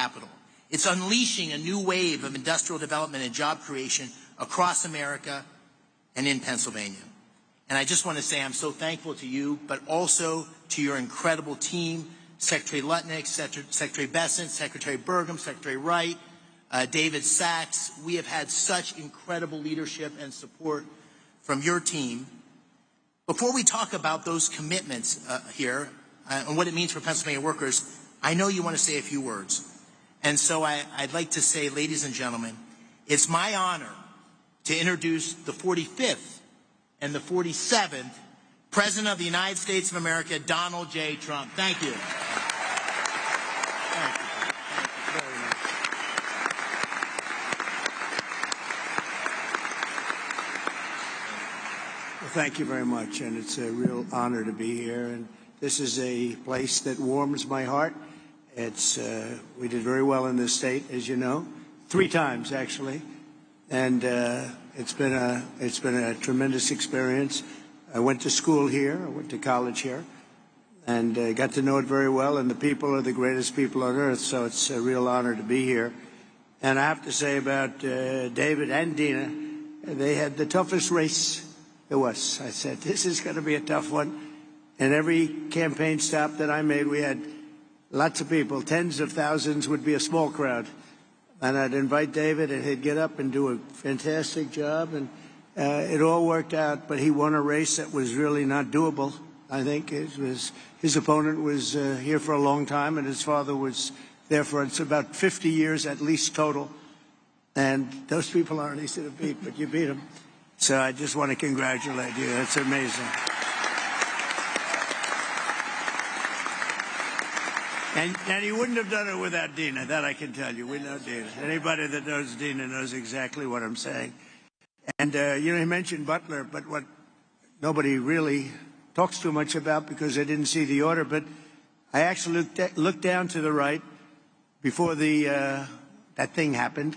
capital. It's unleashing a new wave of industrial development and job creation across America and in Pennsylvania. And I just want to say I'm so thankful to you, but also to your incredible team, Secretary Lutnick, Secretary Bessent, Secretary Burgum, Secretary Wright, David Sachs. We have had such incredible leadership and support from your team. Before we talk about those commitments here and what it means for Pennsylvania workers, I know you want to say a few words. And so I'd like to say, ladies and gentlemen, it's my honor to introduce the 45th and the 47th President of the United States of America, Donald J. Trump. Thank you. Thank you very much. Well, thank you very much, and it's a real honor to be here. And this is a place that warms my heart. It's we did very well in this state, as you know, 3 times actually, and it's been a tremendous experience. I went to school here, I went to college here, and got to know it very well, and the people are the greatest people on earth, so it's a real honor to be here. And I have to say about David and Dina, they had the toughest race there was. I said, this is going to be a tough one. And every campaign stop that I made, we had lots of people, tens of thousands would be a small crowd. And I'd invite David, and he'd get up and do a fantastic job, and it all worked out. But he won a race that was really not doable. I think his opponent was here for a long time, and his father was there for about 50 years at least total. And those people aren't easy to beat, but you beat them. So I just want to congratulate you. That's amazing. And he wouldn't have done it without Dina, that I can tell you. We know Dina. Anybody that knows Dina knows exactly what I'm saying. And, you know, he mentioned Butler, but what nobody really talks too much about because they didn't see the order, but I actually looked down to the right before that thing happened,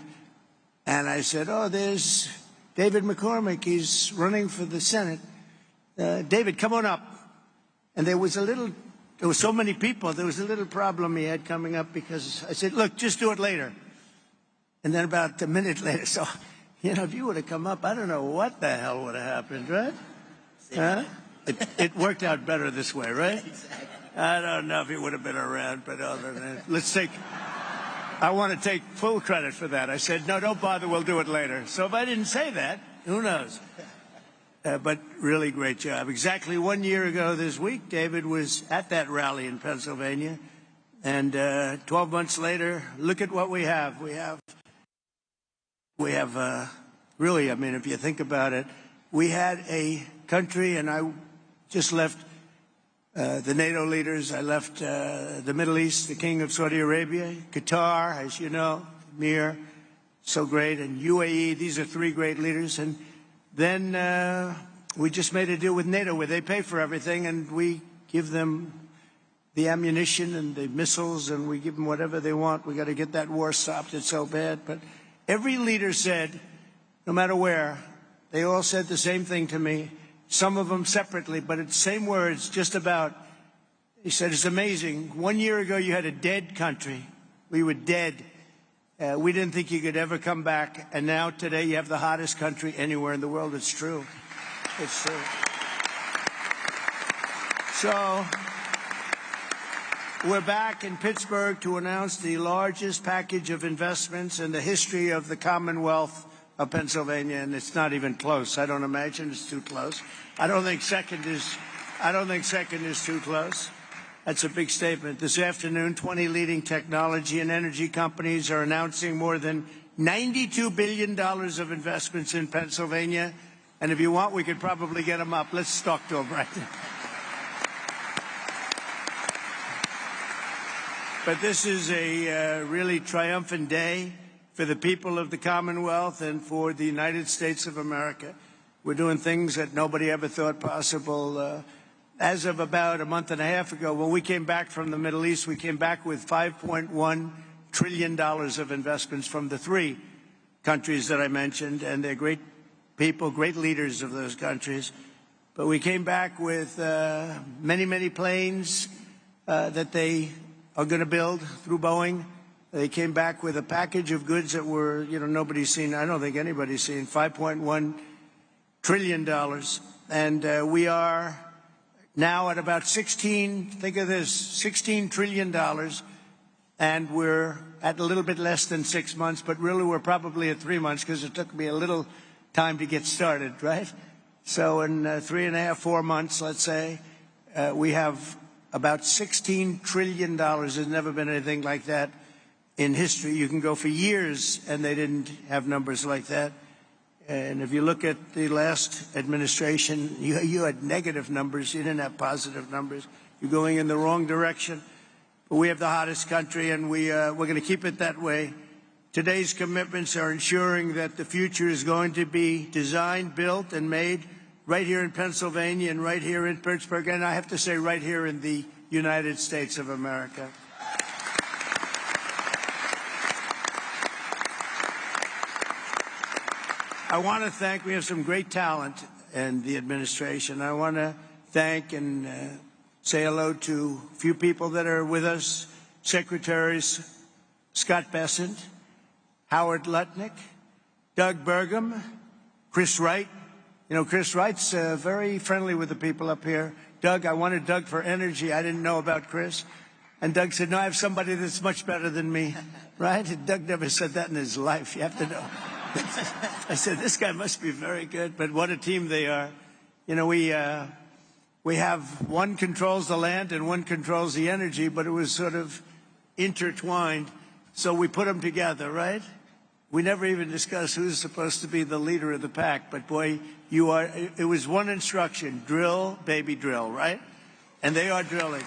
and I said, oh, there's David McCormick. He's running for the Senate. David, come on up. And there were so many people, there was a little problem he had coming up because I said, look, just do it later. And then about a minute later, so, you know, if you would have come up, I don't know what the hell would have happened, right? Huh? It worked out better this way, right? Exactly. I don't know if he would have been around, but other than that, I want to take full credit for that. I said, no, don't bother, we'll do it later. So if I didn't say that, who knows? But really great job. Exactly 1 year ago this week, David was at that rally in Pennsylvania. And 12 months later, look at what we have. We have really, I mean, if you think about it, we had a country, and I just left the NATO leaders. I left the Middle East, the King of Saudi Arabia, Qatar, as you know, Mir, so great, and UAE. These are 3 great leaders. And then we just made a deal with NATO where they pay for everything, and we give them the ammunition and the missiles, and we give them whatever they want. We got to get that war stopped. It's so bad. But every leader said, no matter where, they all said the same thing to me. Some of them separately, but it's the same words, just about. He said, it's amazing. 1 year ago, you had a dead country. We were dead. We didn't think you could ever come back. And now, today, you have the hottest country anywhere in the world. It's true. It's true. So, we're back in Pittsburgh to announce the largest package of investments in the history of the Commonwealth of Pennsylvania, and it's not even close. I don't imagine it's too close. I don't think second is too close. That's a big statement. This afternoon, 20 leading technology and energy companies are announcing more than $92 billion of investments in Pennsylvania. And if you want, we could probably get them up. Let's talk to them right now. But this is a really triumphant day for the people of the Commonwealth and for the United States of America. We're doing things that nobody ever thought possible. As of about a month and a half ago, when we came back from the Middle East, we came back with $5.1 trillion of investments from the 3 countries that I mentioned, and they're great people, great leaders of those countries. But we came back with many, many planes that they are going to build through Boeing. They came back with a package of goods that were, nobody's seen. I don't think anybody's seen $5.1 trillion. And we are now at about think of this, $16 trillion. And we're at a little bit less than 6 months, but really we're probably at 3 months because it took me a little time to get started, right? So in 3.5, 4 months, let's say, we have about $16 trillion. There's never been anything like that in history. You can go for years and they didn't have numbers like that. And if you look at the last administration, you had negative numbers. You didn't have positive numbers. You're going in the wrong direction. But we have the hottest country, and we're going to keep it that way. Today's commitments are ensuring that the future is going to be designed, built, and made right here in Pennsylvania and right here in Pittsburgh, and I have to say right here in the United States of America. I want to thank, we have some great talent in the administration. I want to thank and say hello to a few people that are with us. Secretaries Scott Bessent, Howard Lutnick, Doug Burgum, Chris Wright. Chris Wright's very friendly with the people up here. Doug, I wanted Doug for energy. I didn't know about Chris. And Doug said, no, I have somebody that's much better than me, right? And Doug never said that in his life. You have to know. I said, this guy must be very good, but what a team they are. We have one controls the land and one controls the energy, but it was sort of intertwined. So we put them together, right? We never even discussed who's supposed to be the leader of the pack, but boy, it was one instruction, drill, baby, drill, right? And they are drilling.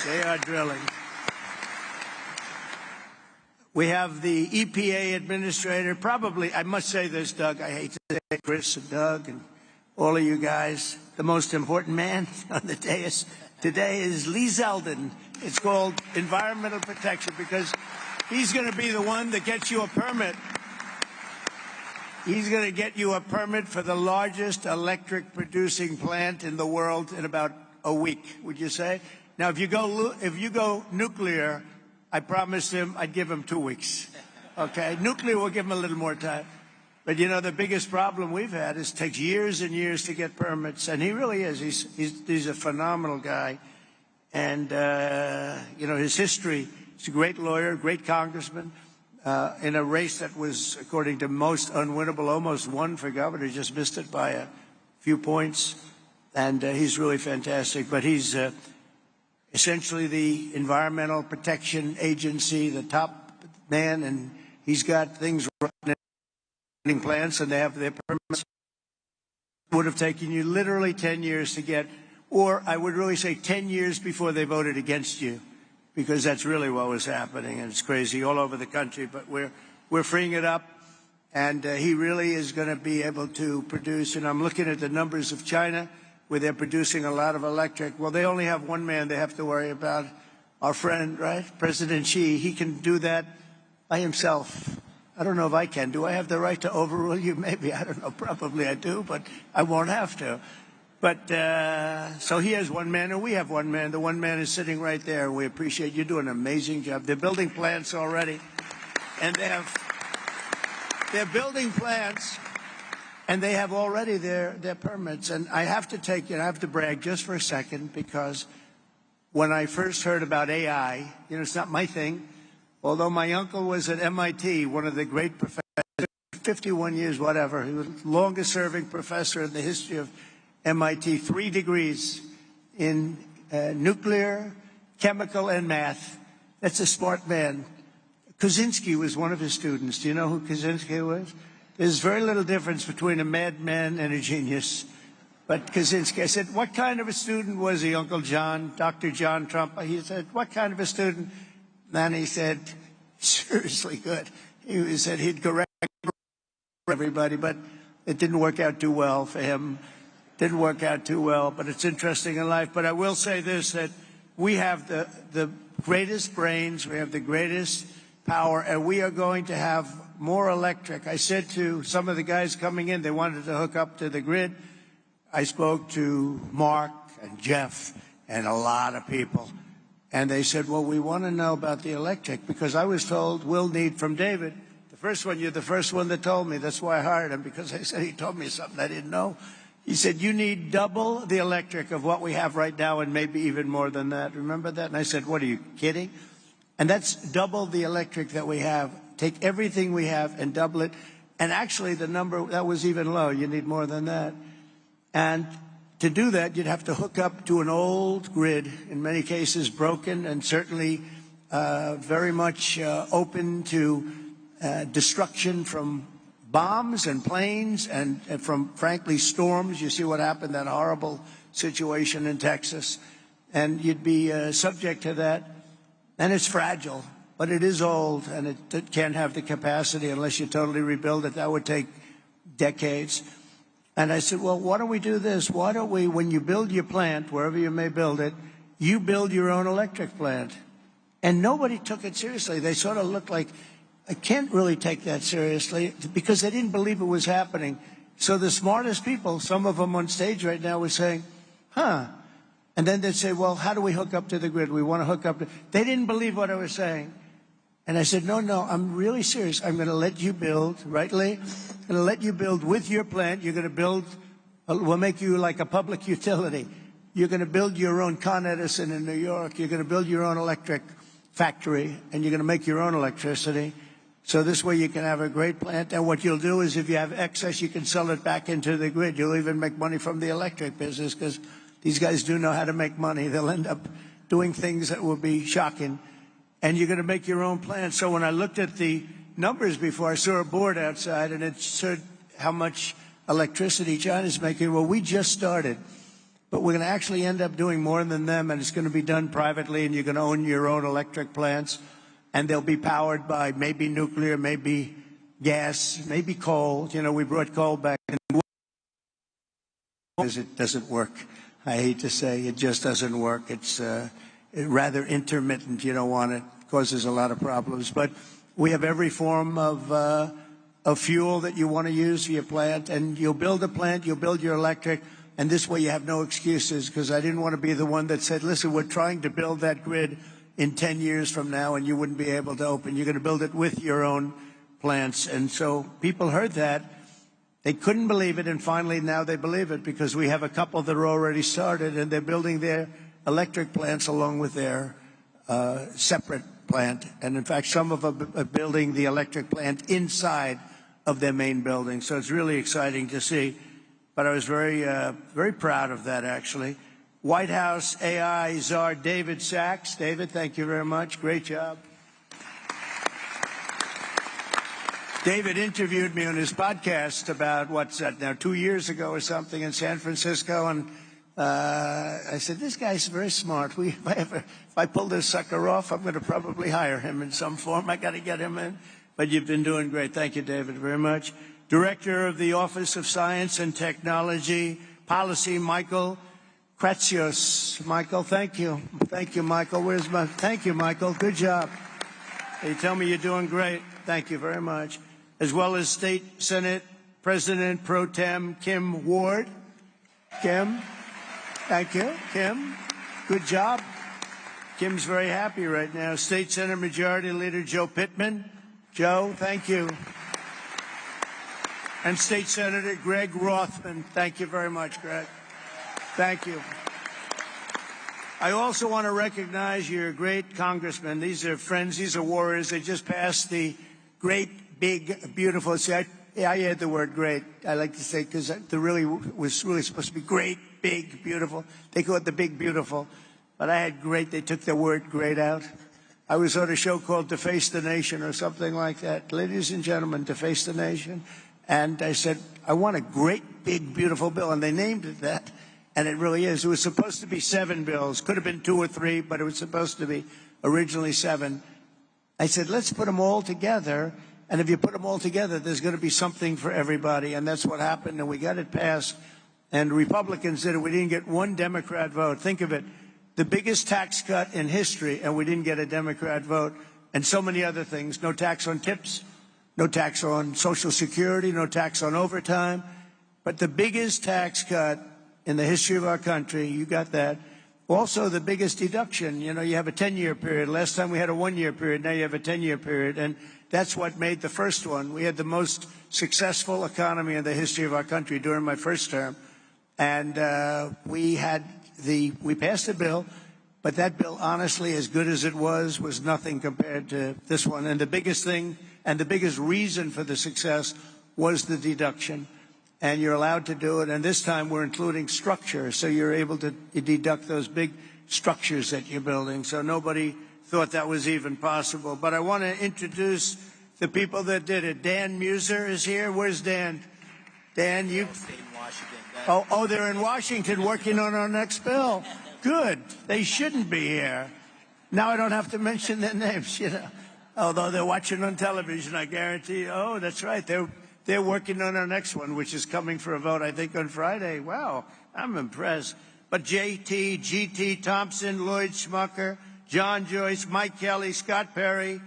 They are drilling. We have the EPA administrator, probably, I must say this, Doug, I hate to say it, Chris and Doug and all of you guys, the most important man on the dais today is Lee Zeldin. It's called environmental protection because he's going to be the one that gets you a permit. He's going to get you a permit for the largest electric producing plant in the world in about a week, would you say? Now, if you go nuclear, I promised him I'd give him 2 weeks. Okay? Nuclear will give him a little more time. But, the biggest problem we've had is it takes years and years to get permits. And he really is. He's a phenomenal guy. And, his history, he's a great lawyer, great congressman, in a race that was, according to most, unwinnable, almost won for governor, just missed it by a few points. And he's really fantastic. But he's essentially the Environmental Protection Agency, the top man, and he's got things running plants, and they have their permits. It would have taken you literally 10 years to get, or I would really say 10 years before they voted against you, because that's really what was happening, and it's crazy all over the country. But we're freeing it up, and he really is going to be able to produce. And I'm looking at the numbers of China, where they're producing a lot of electric. Well, they only have one man they have to worry about, our friend, right? President Xi. He can do that by himself. I don't know if I can. Do I have the right to overrule you? Maybe. I don't know. Probably I do, but I won't have to. But so he has one man, and we have one man. The one man is sitting right there. We appreciate you doing an amazing job. They're building plants already, and they're building plants. And they have already their permits. And I have to brag just for a second, because when I first heard about AI, it's not my thing, although my uncle was at MIT, one of the great professors, 51 years, whatever. He was the longest serving professor in the history of MIT, 3 degrees in nuclear, chemical, and math. That's a smart man. Kaczynski was one of his students. Do you know who Kaczynski was? There's very little difference between a madman and a genius. But Kaczynski, I said, what kind of a student was he, Uncle John, Dr. John Trump? He said, what kind of a student? And he said, seriously good. He said he'd correct everybody, but it didn't work out too well for him. Didn't work out too well, but it's interesting in life. But I will say this, that we have the greatest brains, we have the greatest power, and we are going to have more electric. I said to some of the guys coming in, they wanted to hook up to the grid. I spoke to Mark and Jeff and a lot of people, And they said, well, we want to know about the electric, because I was told we'll need from David. The first one, you're the first one that told me. That's why I hired him, because they said he told me something I didn't know. He said, you need double the electric of what we have right now and maybe even more than that. Remember that? And I said, what, are you kidding? And that's double the electric that we have. Take everything we have and double it. And actually, the number, that was even low. You need more than that. And to do that, you'd have to hook up to an old grid, in many cases broken and certainly very much open to destruction from bombs and planes and from, frankly, storms. You see what happened, that horrible situation in Texas. And you'd be subject to that. And it's fragile, but it is old, and it can't have the capacity unless you totally rebuild it. That would take decades. And I said, well, why don't we do this? Why don't we, when you build your plant, wherever you may build it, you build your own electric plant? And nobody took it seriously. They sort of looked like, I can't really take that seriously, because they didn't believe it was happening. So the smartest people, some of them on stage right now, were saying, huh. And then they'd say, well, how do we hook up to the grid? We want to hook up to... They didn't believe what I was saying. And I said, no, I'm really serious. I'm going to let you build, right, Lee? I'm going to let you build with your plant. You're going to build, we'll make you like a public utility. You're going to build your own Con Edison in New York. You're going to build your own electric factory, and you're going to make your own electricity. So this way you can have a great plant. And what you'll do is if you have excess, you can sell it back into the grid. You'll even make money from the electric business, because these guys do know how to make money. They'll end up doing things that will be shocking. And you're going to make your own plant. So when I looked at the numbers before, I saw a board outside, and it showed how much electricity China's making. Well, we just started. But we're going to actually end up doing more than them, and it's going to be done privately, and you're going to own your own electric plants. And they'll be powered by maybe nuclear, maybe gas, maybe coal. You know, we brought coal back. Because it doesn't work. I hate to say, it just doesn't work. It's rather intermittent. You don't want it. It causes a lot of problems. But we have every form of fuel that you want to use for your plant. And you'll build a plant, you'll build your electric, and this way you have no excuses, because I didn't want to be the one that said, listen, we're trying to build that grid in 10 years from now, and you wouldn't be able to open. You're going to build it with your own plants. And so people heard that. They couldn't believe it, and finally now they believe it, because we have a couple that are already started, and they're building their electric plants along with their separate plant. And in fact, some of them are building the electric plant inside of their main building. So it's really exciting to see. But I was very proud of that, actually. White House AI czar David Sachs. David, thank you very much. Great job. David interviewed me on his podcast about, what's that now, 2 years ago or something in San Francisco. And I said, this guy's very smart. If I pull this sucker off, I'm going to probably hire him in some form. I got to get him in. But you've been doing great. Thank you, David, very much. Director of the Office of Science and Technology Policy, Michael Kratsios. Michael, thank you. Thank you, Michael. Thank you, Michael. Good job. They tell me you're doing great. Thank you very much. As well as State Senate President Pro Tem Kim Ward. Kim, thank you. Kim, good job. Kim's very happy right now. State Senate Majority Leader Joe Pittman. Joe, thank you. And State Senator Greg Rothman. Thank you very much, Greg. Thank you. I also want to recognize your great congressmen. These are friends. These are warriors. They just passed the great, big, beautiful. See, I add the word great. I like to say, because the really was really supposed to be great, big, beautiful. They call it the big, beautiful. But I had great. They took the word great out. I was on a show called Deface the Nation or something like that. Ladies and gentlemen, Deface the Nation. And I said, I want a great, big, beautiful bill. And they named it that. And it really is. It was supposed to be 7 bills. Could have been 2 or 3, but it was supposed to be originally 7. I said, let's put them all together. And if you put them all together, there's going to be something for everybody. And that's what happened. And we got it passed. And Republicans did it. We didn't get one Democrat vote. Think of it. The biggest tax cut in history, and we didn't get a Democrat vote. And so many other things. No tax on tips. No tax on Social Security. No tax on overtime. But the biggest tax cut in the history of our country, you got that, Also, the biggest deduction, you know, you have a 10-year period. Last time we had a 1-year period. Now you have a 10-year period. And that's what made the first one. We had the most successful economy in the history of our country during my first term. And we passed a bill, but that bill, honestly, as good as it was nothing compared to this one. And the biggest thing and the biggest reason for the success was the deduction. And you're allowed to do it. And this time we're including structure. So you're able to deduct those big structures that you're building. So nobody thought that was even possible. But I want to introduce the people that did it. Dan Muser is here. Where's Dan? Dan, you... Oh, they're in Washington working on our next bill. Good. They shouldn't be here. Now I don't have to mention their names, you know. Although they're watching on television, I guarantee. Oh, that's right. They're working on our next one, which is coming for a vote, I think, on Friday. Wow, I'm impressed. But JT, GT Thompson, Lloyd Schmucker, John Joyce, Mike Kelly, Scott Perry,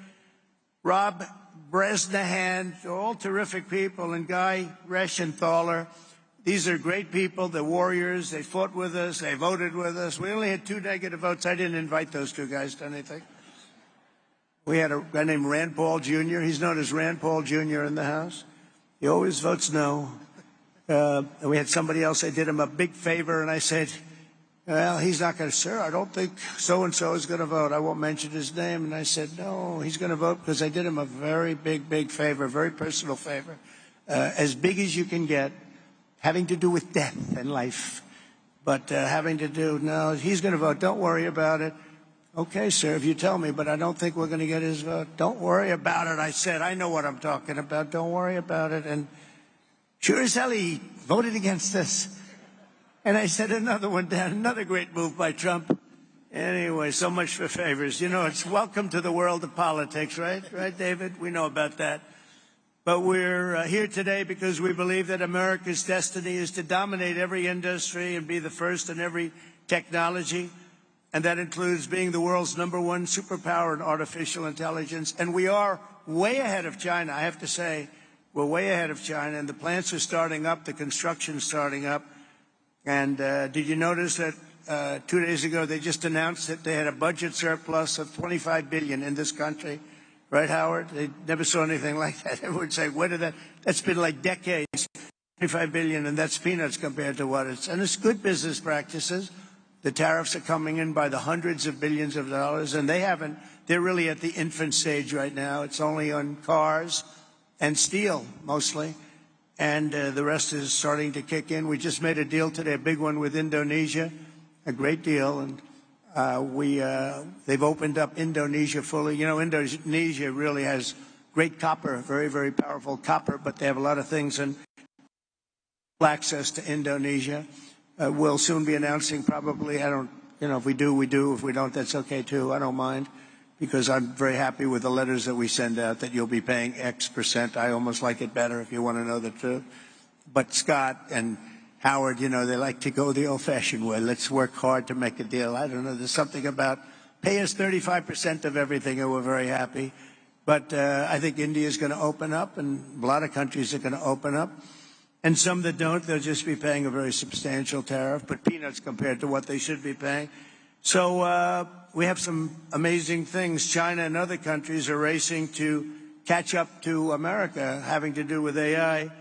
Rob Bresnahan, all terrific people, and Guy Reschenthaler. These are great people. They're warriors. They fought with us. They voted with us. We only had 2 negative votes. I didn't invite those 2 guys to anything. We had a guy named Rand Paul Jr. He's known as Rand Paul Jr. in the House. He always votes no. And we had somebody else. I did him a big favor, and I said, well, he's not going to, sir, I don't think so-and-so is going to vote. I won't mention his name. And I said, no, he's going to vote because I did him a very big favor, very personal favor, as big as you can get, having to do with death and life. But having to do, no, he's going to vote. Don't worry about it. Okay, sir, if you tell me, but I don't think we're going to get his vote. Don't worry about it, I said. I know what I'm talking about. Don't worry about it. And sure as hell, he voted against us. And I said another one down, another great move by Trump. Anyway, so much for favors. You know, it's welcome to the world of politics, right? Right, David? We know about that. But we're here today because we believe that America's destiny is to dominate every industry and be the first in every technology. And that includes being the world's #1 superpower in artificial intelligence. And we are way ahead of China, I have to say. We're way ahead of China, and the plants are starting up, the construction's starting up. And did you notice that 2 days ago they just announced that they had a budget surplus of $25 billion in this country? Right, Howard? They never saw anything like that. Everyone's saying, where did that? That's been like decades, $25 billion, and that's peanuts compared to what it's. And it's good business practices. The tariffs are coming in by the hundreds of billions of dollars, and they're really at the infant stage right now. It's only on cars and steel, mostly, and the rest is starting to kick in. We just made a deal today, a big one with Indonesia, a great deal, and they've opened up Indonesia fully. You know, Indonesia really has great copper, very powerful copper, but they have a lot of things, and access to Indonesia. We'll soon be announcing probably, if we do, we do. If we don't, that's okay too. I don't mind, because I'm very happy with the letters that we send out that you'll be paying X%. I almost like it better if you want to know the truth. But Scott and Howard, you know, they like to go the old-fashioned way. Let's work hard to make a deal. I don't know. There's something about pay us 35% of everything and we're very happy. But I think India is going to open up, and a lot of countries are going to open up. And some that don't, they'll just be paying a very substantial tariff, but peanuts compared to what they should be paying. So we have some amazing things. China and other countries are racing to catch up to America, having to do with AI,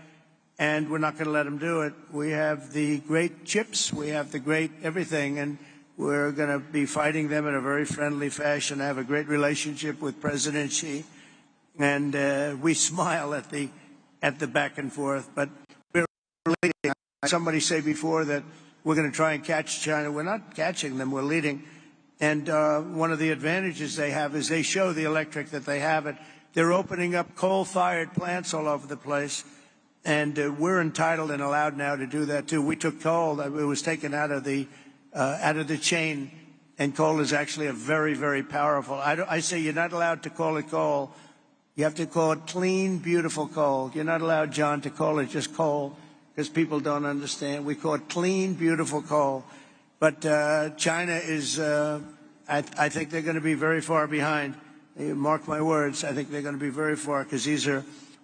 and we're not going to let them do it. We have the great chips, we have the great everything, and we're going to be fighting them in a very friendly fashion. I have a great relationship with President Xi, and we smile at the back and forth, but leading. Somebody say before that we're going to try and catch China. We're not catching them. We're leading. And one of the advantages they have is they show the electric that they have it. They're opening up coal-fired plants all over the place. And we're entitled and allowed now to do that, too. We took coal. It was taken out of the chain. And coal is actually a very powerful. I say you're not allowed to call it coal. You have to call it clean, beautiful coal. You're not allowed, John, to call it just coal, because people don't understand. We call it clean, beautiful coal. But China is, I think they're going to be very far behind. Mark my words, I think they're going to be very far, because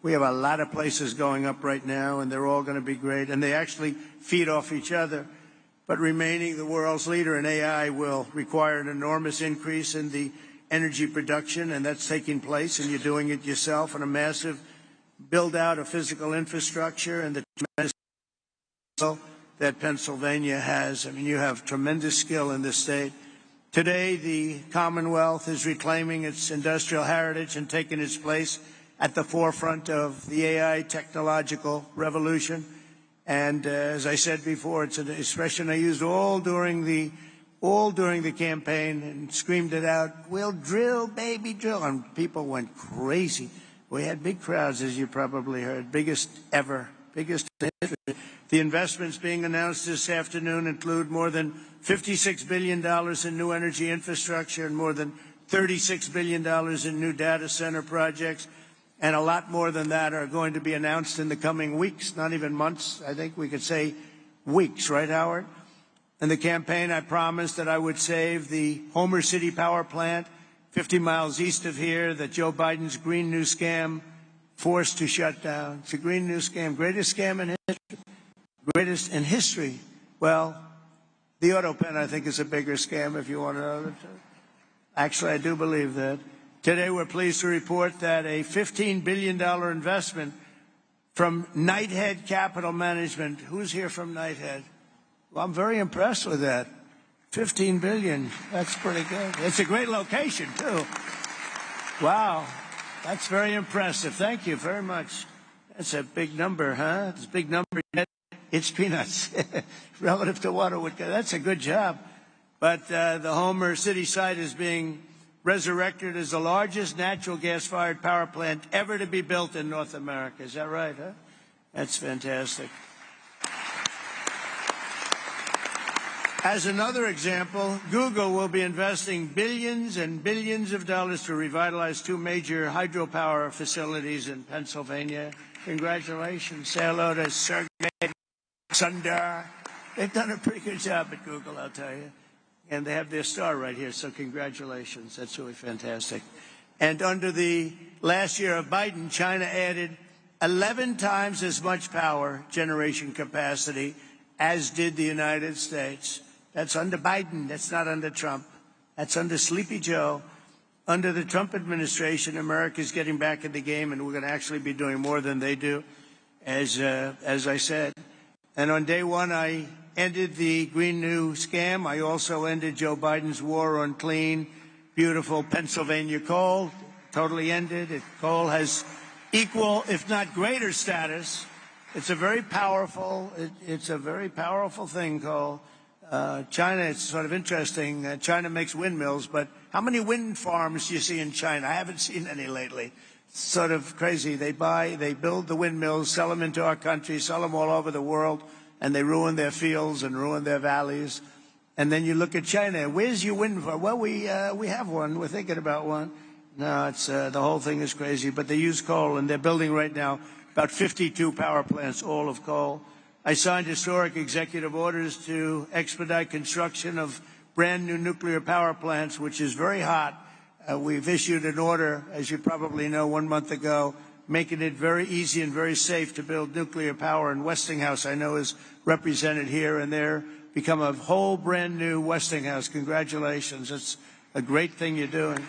we have a lot of places going up right now, and they're all going to be great. And they actually feed off each other. but remaining the world's leader in AI will require an enormous increase in the energy production, and that's taking place, and you're doing it yourself, and a massive build-out of physical infrastructure and the tremendous skill that Pennsylvania has. I mean, you have tremendous skill in this state. Today, the Commonwealth is reclaiming its industrial heritage and taking its place at the forefront of the AI technological revolution. And as I said before, it's an expression I used all during the campaign and screamed it out, "We'll drill, baby, drill." And people went crazy. We had big crowds, as you probably heard, biggest ever, biggest in history. The investments being announced this afternoon include more than $56 billion in new energy infrastructure and more than $36 billion in new data center projects. And a lot more than that are going to be announced in the coming weeks, not even months. I think we could say weeks, right, Howard? In the campaign, I promised that I would save the Homer City power plant 50 miles east of here that Joe Biden's Green New Scam forced to shut down. It's a Green New Scam, greatest scam in history. Greatest in history. Well, the auto pen, I think, is a bigger scam, if you want to know. Actually, I do believe that. Today, we're pleased to report that a $15 billion investment from Knighthead Capital Management. Who's here from Knighthead? Well, I'm very impressed with that. $15 billion. That's pretty good. It's a great location, too. Wow. That's very impressive. Thank you very much. That's a big number, huh? It's a big number. It's peanuts relative to what it would go. That's a good job. But the Homer City site is being resurrected as the largest natural gas-fired power plant ever to be built in North America. Is that right, huh? That's fantastic. As another example, Google will be investing billions and billions of dollars to revitalize two major hydropower facilities in Pennsylvania. Congratulations. Say hello to Sergey, Sundar. They've done a pretty good job at Google, I'll tell you. And they have their star right here, so congratulations. That's really fantastic. And under the last year of Biden, China added 11 times as much power generation capacity as did the United States. That's under Biden. That's not under Trump. That's under Sleepy Joe. Under the Trump administration, America's getting back in the game, and we're going to actually be doing more than they do, as I said. And on day one, I ended the Green New Scam. I also ended Joe Biden's war on clean, beautiful Pennsylvania coal. Totally ended. Coal has equal, if not greater, status. It's a very powerful. It's a very powerful thing, coal. China, it's sort of interesting. China makes windmills, but how many wind farms do you see in China? I haven't seen any lately. It's sort of crazy. They build the windmills, sell them into our country, sell them all over the world, and they ruin their fields and ruin their valleys. And then you look at China. Where's your wind farm? Well, we have one. We're thinking about one. No, it's the whole thing is crazy. But they use coal, and they're building right now about 52 power plants, all of coal. I signed historic executive orders to expedite construction of brand new nuclear power plants, which is very hot. We've issued an order, as you probably know, 1 month ago, making it very easy and very safe to build nuclear power. And Westinghouse, I know, is represented here, and they're become a whole brand new Westinghouse. Congratulations. It's a great thing you're doing.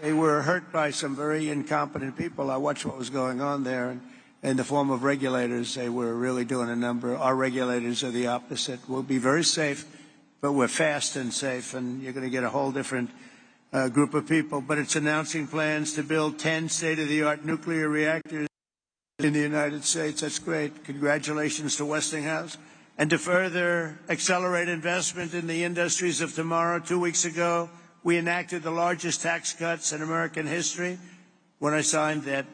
They were hurt by some very incompetent people. I watched what was going on there, and in the form of regulators, they were really doing a number. Our regulators are the opposite. We'll be very safe, but we're fast and safe, and you're going to get a whole different group of people. But it's announcing plans to build 10 state-of-the-art nuclear reactors in the United States. That's great. Congratulations to Westinghouse. And to further accelerate investment in the industries of tomorrow, 2 weeks ago, we enacted the largest tax cuts in American history. When I signed that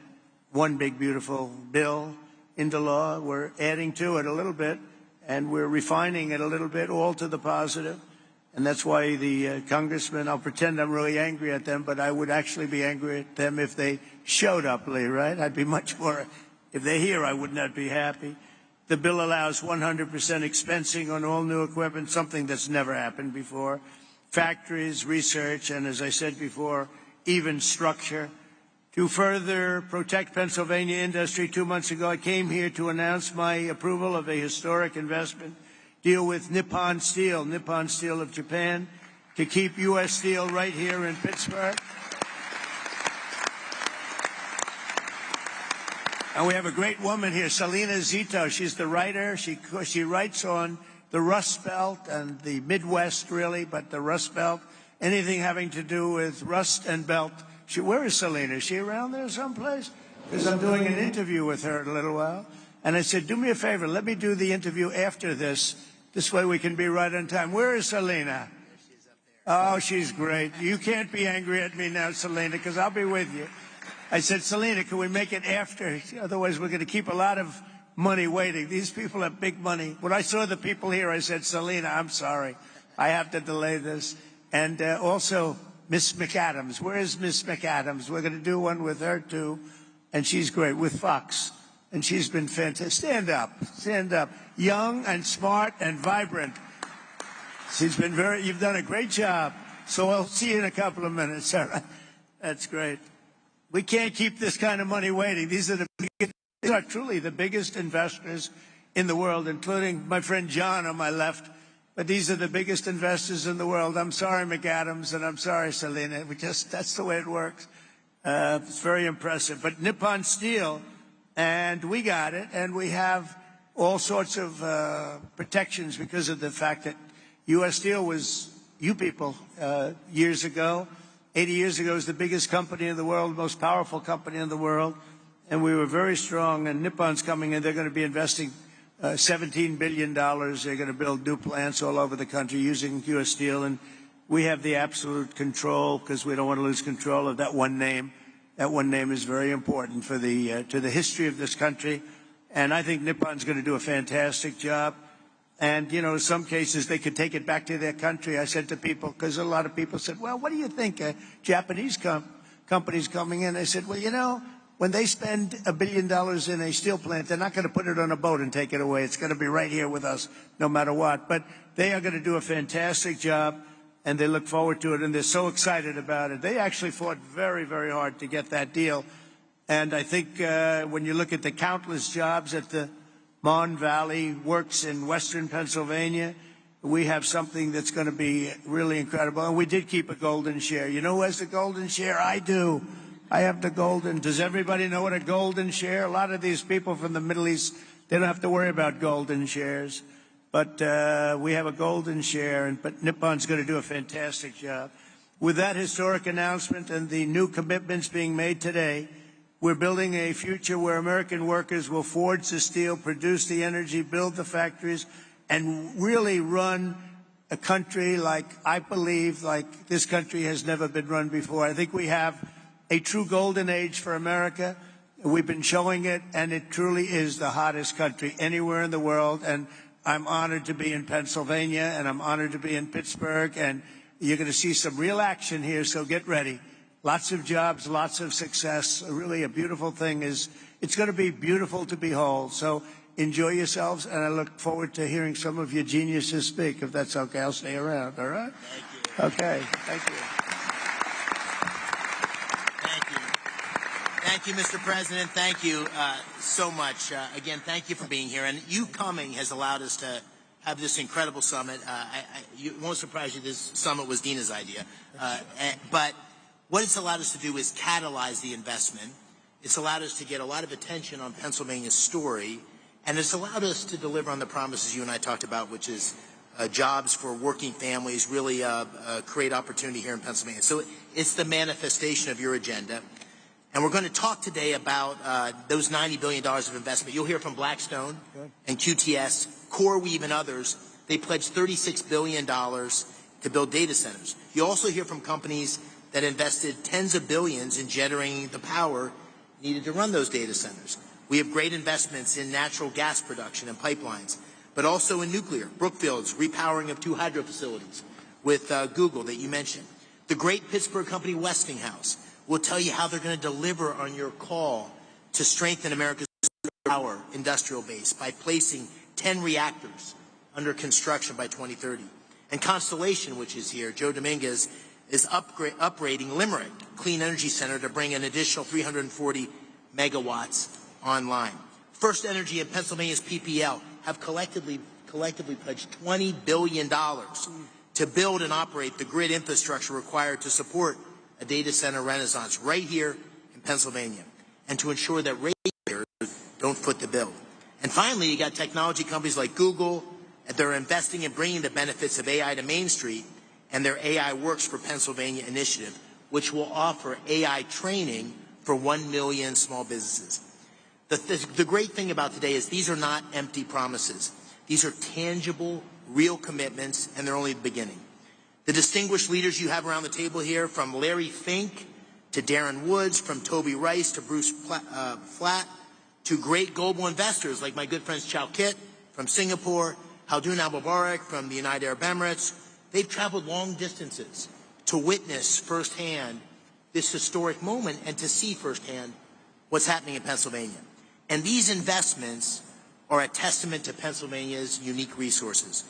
one big, beautiful bill into law, we're adding to it a little bit, and we're refining it a little bit, all to the positive. And that's why the congressmen, I'll pretend I'm really angry at them, but I would actually be angry at them if they showed up, Lee, right? I'd be much more, if they're here, I would not be happy. The bill allows 100% expensing on all new equipment, something that's never happened before. Factories, research, and as I said before, even structure To further protect Pennsylvania industry, 2 months ago, I came here to announce my approval of a historic investment deal with Nippon Steel of Japan, to keep U.S. Steel right here in Pittsburgh. And we have a great woman here, Selena Zito. She's the writer. She writes on the Rust Belt and the Midwest, really, but the Rust Belt, anything having to do with rust and belt. Where is Selena? Is she around there someplace? Because I'm doing an interview with her in a little while. And I said, do me a favor, let me do the interview after this. This way we can be right on time. Where is Selena? She's up there. Oh, she's great. You can't be angry at me now, Selena, because I'll be with you. I said, Selena, can we make it after? Otherwise, we're going to keep a lot of money waiting. These people have big money. When I saw the people here, I said, Selena, I'm sorry. I have to delay this. And also, Miss McAdams. Where is Miss McAdams? We're going to do one with her, too. And she's great, with Fox. And she's been fantastic. Stand up. Stand up. Young and smart and vibrant. She's been you've done a great job. So I'll see you in a couple of minutes. All right. That's great. We can't keep this kind of money waiting. These are truly the biggest investors in the world, including my friend John on my left. But these are the biggest investors in the world. I'm sorry, McAdams, and I'm sorry, Selena. That's the way it works. It's very impressive. But Nippon Steel, and we got it, and we have all sorts of protections because of the fact that U.S. Steel was you people years ago. 80 years ago, it was the biggest company in the world, most powerful company in the world, and we were very strong. And Nippon's coming in. They're going to be investing $17 billion. They're going to build new plants all over the country using U.S. Steel, and we have the absolute control because we don't want to lose control of that one name. That one name is very important for to the history of this country, and I think Nippon's going to do a fantastic job. And, you know, in some cases, they could take it back to their country. I said to people, because a lot of people said, well, what do you think? Japanese companies coming in. I said, well, you know, when they spend $1 billion in a steel plant, they're not going to put it on a boat and take it away. It's going to be right here with us no matter what. But they are going to do a fantastic job, and they look forward to it, and they're so excited about it. They actually fought very, very hard to get that deal. And I think when you look at the countless jobs at the Mon Valley Works in western Pennsylvania, we have something that's going to be really incredible. And we did keep a golden share. You know who has the golden share? I do. I have the golden. Does everybody know what a golden share? A lot of these people from the Middle East, they don't have to worry about golden shares. But we have a golden share, but Nippon's going to do a fantastic job. With that historic announcement and the new commitments being made today, we're building a future where American workers will forge the steel, produce the energy, build the factories, and really run a country like, I believe, like this country has never been run before. I think we have a true golden age for America. We've been showing it, and it truly is the hottest country anywhere in the world. And I'm honored to be in Pennsylvania, and I'm honored to be in Pittsburgh, and you're going to see some real action here, so get ready. Lots of jobs, lots of success. Really a beautiful thing it's going to be beautiful to behold. So enjoy yourselves, and I look forward to hearing some of your geniuses speak. If that's okay, I'll stay around, all right? Thank you. Okay, thank you. Thank you. Thank you, Mr. President. Thank you so much. Again, thank you for being here. And you coming has allowed us to have this incredible summit. It won't surprise you, this summit was Dina's idea. But what it's allowed us to do is catalyze the investment. It's allowed us to get a lot of attention on Pennsylvania's story, and it's allowed us to deliver on the promises you and I talked about, which is jobs for working families, really create opportunity here in Pennsylvania. So it's the manifestation of your agenda. And we're going to talk today about those $90 billion of investment. You'll hear from Blackstone and QTS, CoreWeave, and others. They pledged $36 billion to build data centers. You'll also hear from companies that invested tens of billions in generating the power needed to run those data centers. We have great investments in natural gas production and pipelines, but also in nuclear. Brookfield's repowering of 2 hydro facilities with Google that you mentioned. The great Pittsburgh company Westinghouse will tell you how they're going to deliver on your call to strengthen America's power industrial base by placing 10 reactors under construction by 2030. And Constellation, which is here, Joe Dominguez, is upgrading Limerick Clean Energy Center to bring an additional 340 megawatts online. First Energy and Pennsylvania's PPL have collectively pledged $20 billion to build and operate the grid infrastructure required to support a data center renaissance right here in Pennsylvania, and to ensure that ratepayers don't foot the bill. And finally, you got technology companies like Google, and they're investing in bringing the benefits of AI to Main Street, and their AI Works for Pennsylvania initiative, which will offer AI training for 1 million small businesses. The great thing about today is these are not empty promises. These are tangible, real commitments, and they're only the beginning. The distinguished leaders you have around the table here, from Larry Fink to Darren Woods, from Toby Rice to Bruce Flatt, to great global investors like my good friends Chow Kit from Singapore, Haldun Al-Mubarak from the United Arab Emirates, they've traveled long distances to witness firsthand this historic moment and to see firsthand what's happening in Pennsylvania. And these investments are a testament to Pennsylvania's unique resources.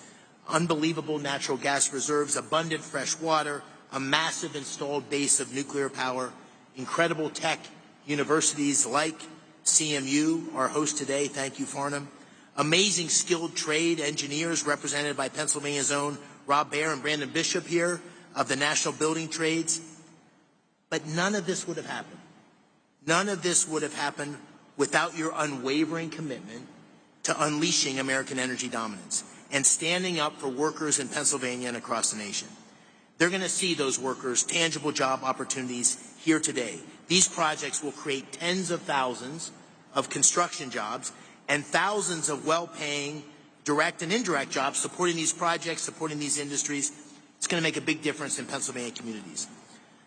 Unbelievable natural gas reserves, abundant fresh water, a massive installed base of nuclear power, incredible tech universities like CMU, our host today, thank you Farnham, amazing skilled trade engineers represented by Pennsylvania's own Rob Baer and Brandon Bishop here of the National Building Trades. But none of this would have happened. None of this would have happened without your unwavering commitment to unleashing American energy dominance and standing up for workers in Pennsylvania and across the nation. They're going to see those workers' tangible job opportunities here today. These projects will create tens of thousands of construction jobs and thousands of well-paying direct and indirect jobs supporting these projects, supporting these industries. It's going to make a big difference in Pennsylvania communities.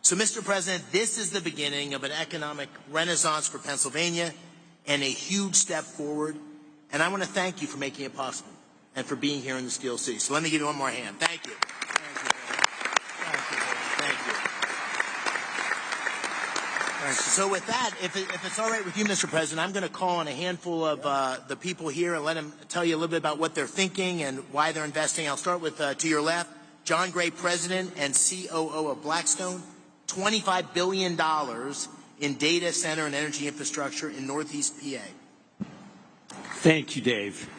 So, Mr. President, this is the beginning of an economic renaissance for Pennsylvania and a huge step forward. And I want to thank you for making it possible and for being here in the Steel City. So let me give you one more hand. Thank you. So with that, if it's all right with you, Mr. President, I'm going to call on a handful of the people here and let them tell you a little bit about what they're thinking and why they're investing. I'll start with, to your left, John Gray, President and COO of Blackstone, $25 billion in data center and energy infrastructure in Northeast PA. Thank you, Dave.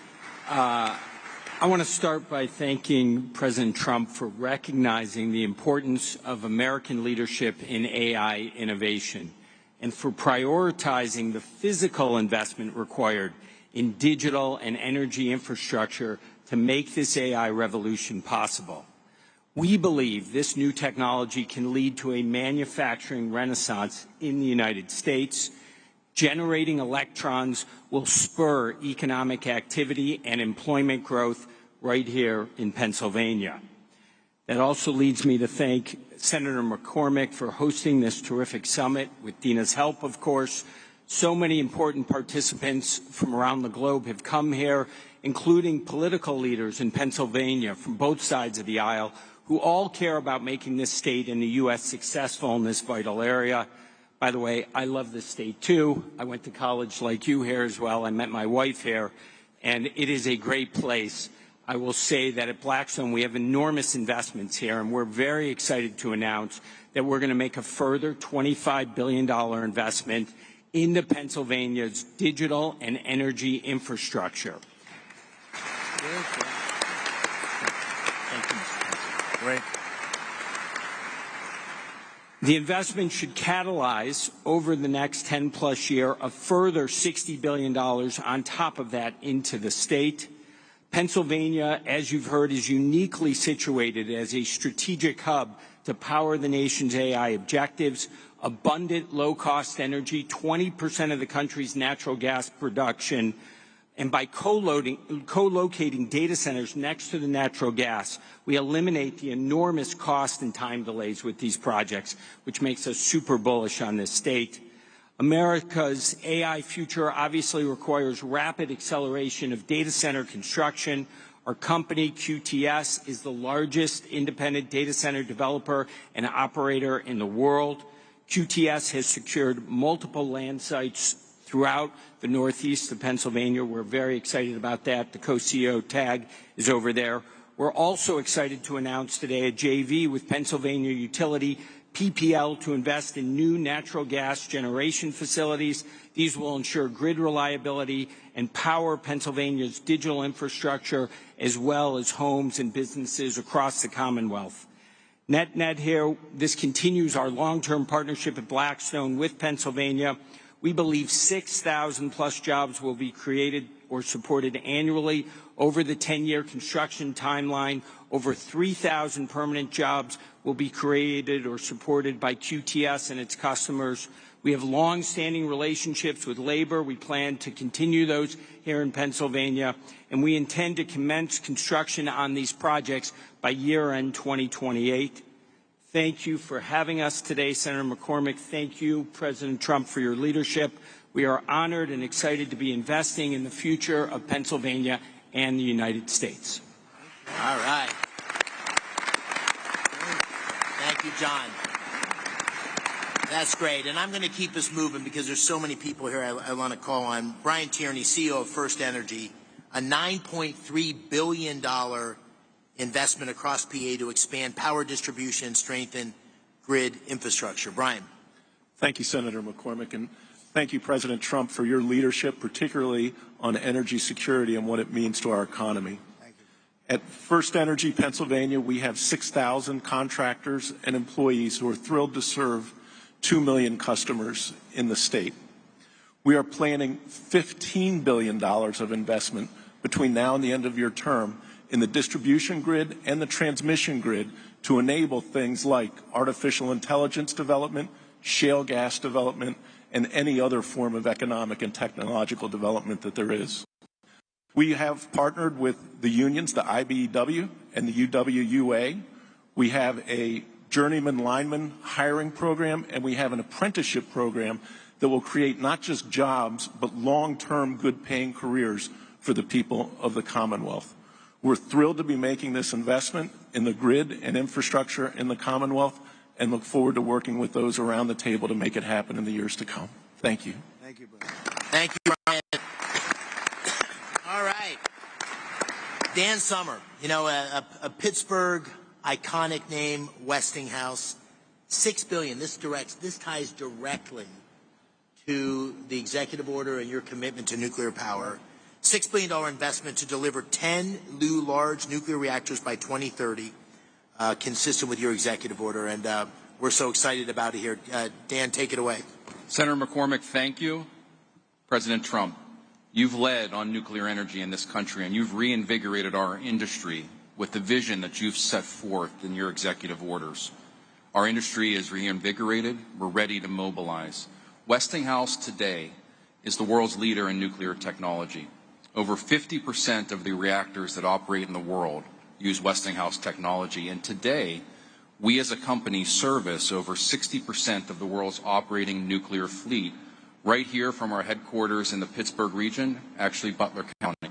I want to start by thanking President Trump for recognizing the importance of American leadership in AI innovation and for prioritizing the physical investment required in digital and energy infrastructure to make this AI revolution possible. We believe this new technology can lead to a manufacturing renaissance in the United States. Generating electrons will spur economic activity and employment growth right here in Pennsylvania. That also leads me to thank Senator McCormick for hosting this terrific summit, with Dina's help, of course. So many important participants from around the globe have come here, including political leaders in Pennsylvania from both sides of the aisle, who all care about making this state and the U.S. successful in this vital area. By the way, I love this state too. I went to college like you here as well. I met my wife here, and it is a great place. I will say that at Blackstone we have enormous investments here, and we're very excited to announce that we're going to make a further $25 billion investment into Pennsylvania's digital and energy infrastructure. Thank you, Mr. President. Great. The investment should catalyze over the next 10-plus year a further $60 billion on top of that into the state. Pennsylvania, as you've heard, is uniquely situated as a strategic hub to power the nation's AI objectives. Abundant, low-cost energy, 20% of the country's natural gas production, and by co-locating data centers next to the natural gas, we eliminate the enormous cost and time delays with these projects, which makes us super bullish on this state. America's AI future obviously requires rapid acceleration of data center construction. Our company, QTS, is the largest independent data center developer and operator in the world. QTS has secured multiple land sites throughout the northeast of Pennsylvania. We're very excited about that. The co-CEO tag is over there. We're also excited to announce today a JV with Pennsylvania utility PPL to invest in new natural gas generation facilities. These will ensure grid reliability and power Pennsylvania's digital infrastructure as well as homes and businesses across the Commonwealth. Net here, this continues our long-term partnership at Blackstone with Pennsylvania. We believe 6,000 plus jobs will be created or supported annually over the 10-year construction timeline. Over 3,000 permanent jobs will be created or supported by QTS and its customers. We have long-standing relationships with labor. We plan to continue those here in Pennsylvania, and we intend to commence construction on these projects by year-end 2028. Thank you for having us today, Senator McCormick. Thank you, President Trump, for your leadership. We are honored and excited to be investing in the future of Pennsylvania and the United States. All right. Thank you, John. That's great. And I'm going to keep us moving because there's so many people here I want to call on. Brian Tierney, CEO of First Energy, a $9.3 billion investment across PA to expand power distribution and strengthen grid infrastructure. Brian. Thank you, Senator McCormick, and thank you, President Trump, for your leadership, particularly on energy security and what it means to our economy. Thank you. At First Energy Pennsylvania, we have 6,000 contractors and employees who are thrilled to serve 2 million customers in the state. We are planning $15 billion of investment between now and the end of your term in the distribution grid and the transmission grid to enable things like artificial intelligence development, shale gas development, and any other form of economic and technological development that there is. We have partnered with the unions, the IBEW and the UWUA. We have a journeyman lineman hiring program, and we have an apprenticeship program that will create not just jobs, but long-term good-paying careers for the people of the Commonwealth. We're thrilled to be making this investment in the grid and infrastructure in the Commonwealth and look forward to working with those around the table to make it happen in the years to come. Thank you. Thank you, Brian. Thank you, Brian. All right. Dan Summer, you know, a Pittsburgh iconic name, Westinghouse, $6 billion. This ties directly to the executive order and your commitment to nuclear power. $6 billion investment to deliver 10 new large nuclear reactors by 2030, consistent with your executive order. And we're so excited about it here. Dan, take it away. Senator McCormick, thank you. President Trump, you've led on nuclear energy in this country, and you've reinvigorated our industry with the vision that you've set forth in your executive orders. Our industry is reinvigorated. We're ready to mobilize. Westinghouse today is the world's leader in nuclear technology. Over 50% of the reactors that operate in the world use Westinghouse technology, and today, we as a company service over 60% of the world's operating nuclear fleet right here from our headquarters in the Pittsburgh region, actually Butler County,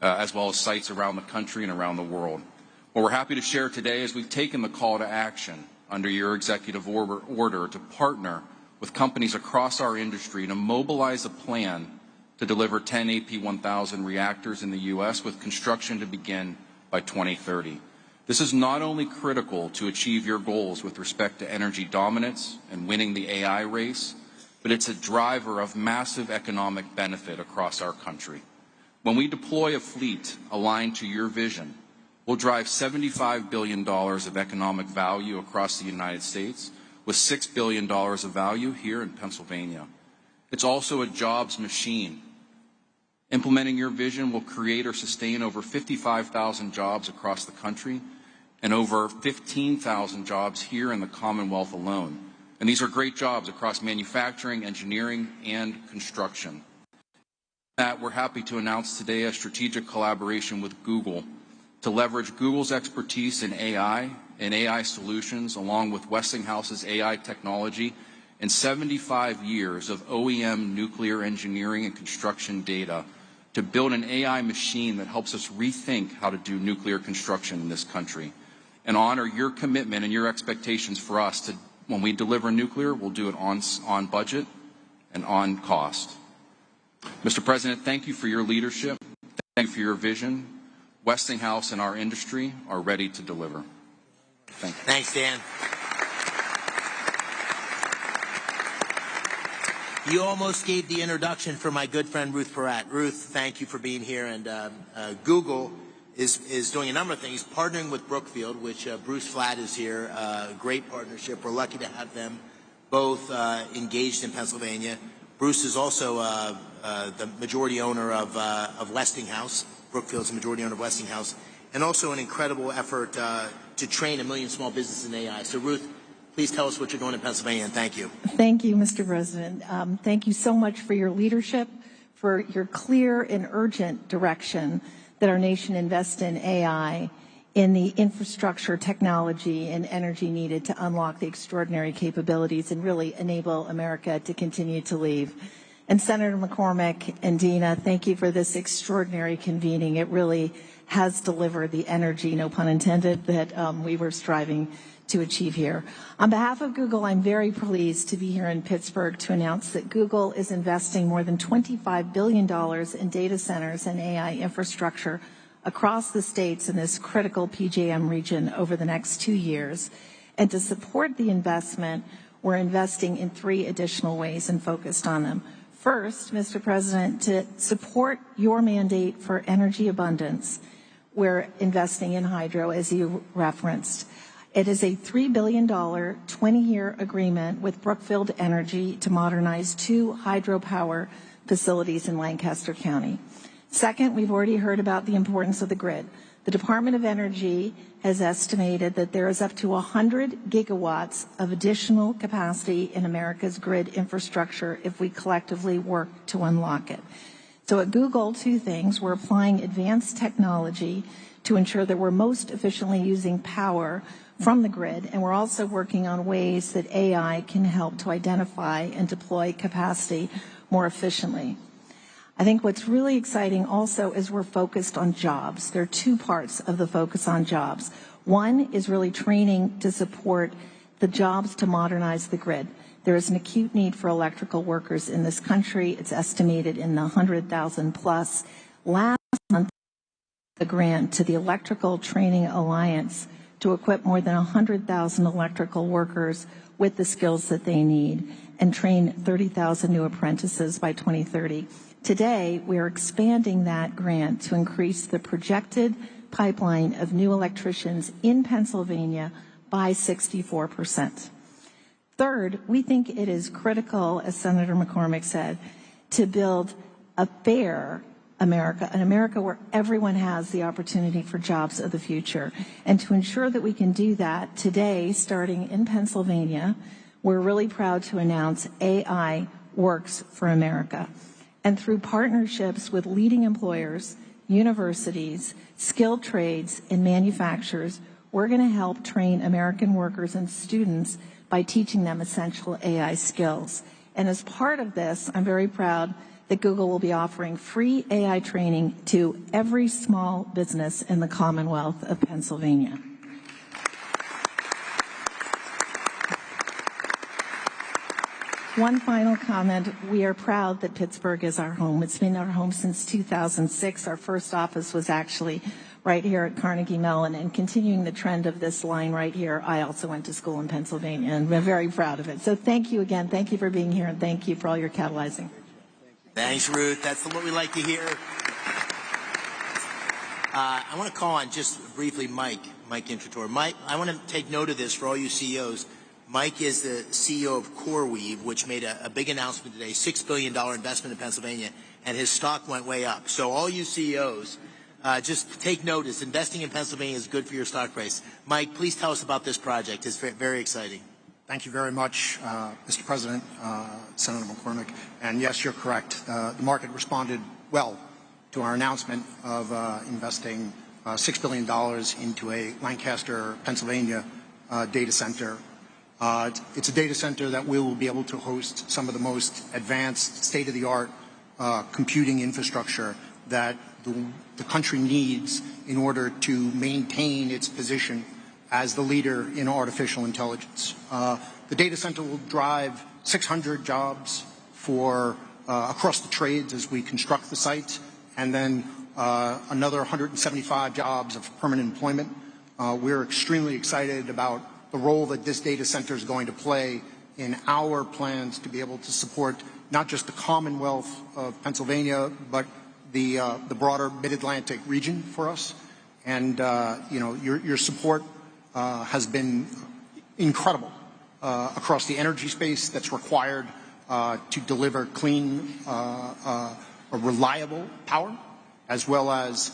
as well as sites around the country and around the world. What we're happy to share today is we've taken the call to action under your executive order to partner with companies across our industry to mobilize a plan to deliver 10 AP1000 reactors in the U.S. with construction to begin by 2030. This is not only critical to achieve your goals with respect to energy dominance and winning the AI race, but it's a driver of massive economic benefit across our country. When we deploy a fleet aligned to your vision, we'll drive $75 billion of economic value across the United States, with $6 billion of value here in Pennsylvania. It's also a jobs machine. Implementing your vision will create or sustain over 55,000 jobs across the country and over 15,000 jobs here in the Commonwealth alone. And these are great jobs across manufacturing, engineering, and construction. We're happy to announce today a strategic collaboration with Google to leverage Google's expertise in AI and AI solutions, along with Westinghouse's AI technology and 75 years of OEM nuclear engineering and construction data to build an AI machine that helps us rethink how to do nuclear construction in this country and honor your commitment and your expectations for us to, when we deliver nuclear, we'll do it on budget and on cost. Mr. President, thank you for your leadership. Thank you for your vision. Westinghouse and our industry are ready to deliver. Thank you. Thanks, Dan. You almost gave the introduction for my good friend Ruth Peratt. Ruth, thank you for being here. And Google is doing a number of things, partnering with Brookfield, which Bruce Flatt is here, great partnership. We're lucky to have them both engaged in Pennsylvania. Bruce is also the majority owner of Westinghouse. Brookfield's the majority owner of Westinghouse, and also an incredible effort to train 1 million small businesses in AI. So Ruth, please tell us what you're doing in Pennsylvania, and thank you. Thank you, Mr. President. Thank you so much for your leadership, for your clear and urgent direction that our nation invest in AI, in the infrastructure, technology, and energy needed to unlock the extraordinary capabilities and really enable America to continue to lead. And Senator McCormick and Dina, thank you for this extraordinary convening. It really has delivered the energy, no pun intended, that we were striving to achieve here. On behalf of Google, I'm very pleased to be here in Pittsburgh to announce that Google is investing more than $25 billion in data centers and AI infrastructure across the states in this critical PJM region over the next 2 years. And to support the investment, we're investing in 3 additional ways and focused on them. First, Mr. President, to support your mandate for energy abundance, we're investing in hydro, as you referenced. It is a $3 billion 20-year agreement with Brookfield Energy to modernize 2 hydropower facilities in Lancaster County. Second, we've already heard about the importance of the grid. The Department of Energy has estimated that there is up to 100 gigawatts of additional capacity in America's grid infrastructure if we collectively work to unlock it. So at Google, 2 things. We're applying advanced technology to ensure that we're most efficiently using power from the grid, and we're also working on ways that AI can help to identify and deploy capacity more efficiently. I think what's really exciting also is we're focused on jobs. There are 2 parts of the focus on jobs. One is really training to support the jobs to modernize the grid. There is an acute need for electrical workers in this country. It's estimated in the 100,000 plus. Last month, the grant to the Electrical Training Alliance to equip more than 100,000 electrical workers with the skills that they need and train 30,000 new apprentices by 2030. Today, we are expanding that grant to increase the projected pipeline of new electricians in Pennsylvania by 64%. Third, we think it is critical, as Senator McCormick said, to build a fair America, an America where everyone has the opportunity for jobs of the future. And to ensure that we can do that today, starting in Pennsylvania, we're really proud to announce AI Works for America. And through partnerships with leading employers, universities, skilled trades, and manufacturers, we're going to help train American workers and students by teaching them essential AI skills. And as part of this, I'm very proud that Google will be offering free AI training to every small business in the Commonwealth of Pennsylvania. One final comment. We are proud that Pittsburgh is our home. It's been our home since 2006. Our first office was actually right here at Carnegie Mellon, and continuing the trend of this line right here, I also went to school in Pennsylvania, and we're very proud of it. So thank you again. Thank you for being here, and thank you for all your catalyzing. Thanks, Ruth. That's what we like to hear. I want to call on just briefly Mike Intrator. Mike, I want to take note of this for all you CEOs. Mike is the CEO of CoreWeave, which made a big announcement today, $6 billion investment in Pennsylvania, and his stock went way up. So all you CEOs, just take notice. Investing in Pennsylvania is good for your stock price. Mike, please tell us about this project. It's very exciting. Thank you very much, Mr. President, Senator McCormick. And yes, you're correct. The market responded well to our announcement of investing $6 billion into a Lancaster, Pennsylvania data center. It's a data center that will be able to host some of the most advanced, state-of-the-art computing infrastructure that the country needs in order to maintain its position as the leader in artificial intelligence. The data center will drive 600 jobs for across the trades as we construct the site, and then another 175 jobs of permanent employment. We're extremely excited about the role that this data center is going to play in our plans to be able to support not just the Commonwealth of Pennsylvania, but the broader Mid-Atlantic region for us. And your support has been incredible across the energy space that's required to deliver clean, reliable power, as well as